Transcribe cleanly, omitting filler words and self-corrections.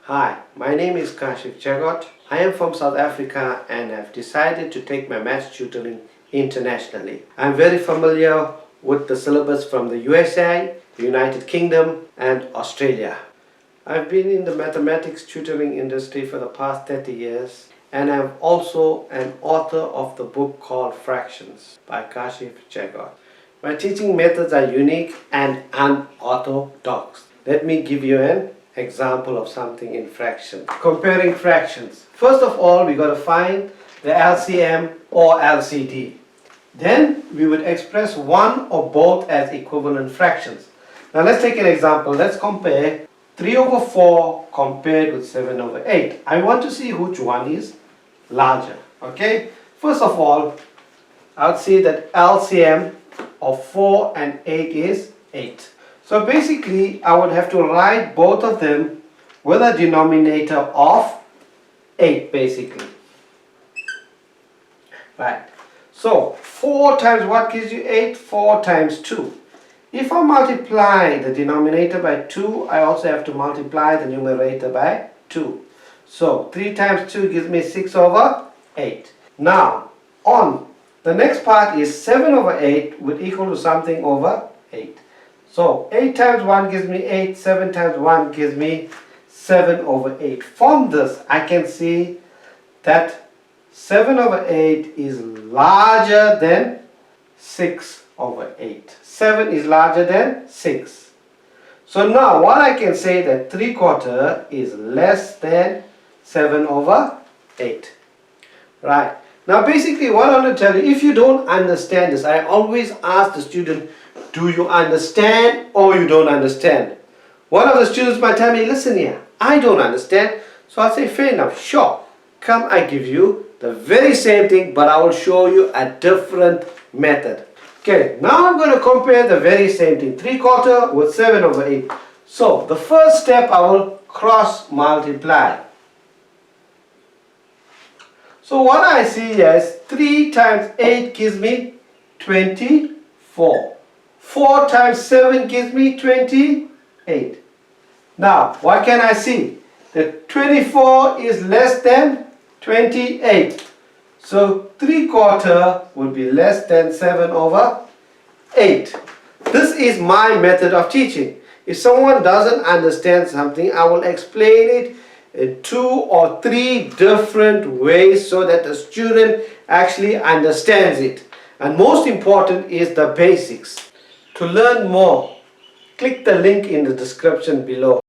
Hi, my name is Kashif Jagot. I am from South Africa and have decided to take my maths tutoring internationally. I'm very familiar with the syllabus from the USA, the United Kingdom and Australia. I've been in the mathematics tutoring industry for the past 30 years and I'm also an author of the book called Fractions by Kashif Jagot. My teaching methods are unique and unorthodox. Let me give you an example of something in fractions. Comparing fractions. First of all, we got to find the LCM or LCD. Then we would express one or both as equivalent fractions. Now let's take an example. Let's compare 3 over 4 compared with 7 over 8. I want to see which one is larger. Okay. First of all, I would say that LCM of 4 and 8 is 8. So basically, I would have to write both of them with a denominator of 8 basically. Right. So 4 times what gives you 8? 4 times 2. If I multiply the denominator by 2, I also have to multiply the numerator by 2. So 3 times 2 gives me 6 over 8. Now, on the next part is 7 over 8 would equal to something over 8. So 8 times 1 gives me 8, 7 times 1 gives me 7 over 8. From this, I can see that 7 over 8 is larger than 6 over 8. 7 is larger than 6. So now what I can say that 3/4 is less than 7 over 8. Right. Now basically what I want to tell you, if you don't understand this, I always ask the student, do you understand or you don't understand? One of the students might tell me, listen here, I don't understand. So I'll say, fair enough, sure. Come, I give you the very same thing, but I will show you a different method. Okay, now I'm going to compare the very same thing, 3/4 with 7 over 8. So the first step I will cross multiply. So what I see is 3 times 8 gives me 24. 4 times 7 gives me 28. Now, what can I see? That 24 is less than 28. So 3/4 would be less than 7 over 8. This is my method of teaching. If someone doesn't understand something, I will explain it in 2 or 3 different ways so that the student actually understands it. And most important is the basics. To learn more, click the link in the description below.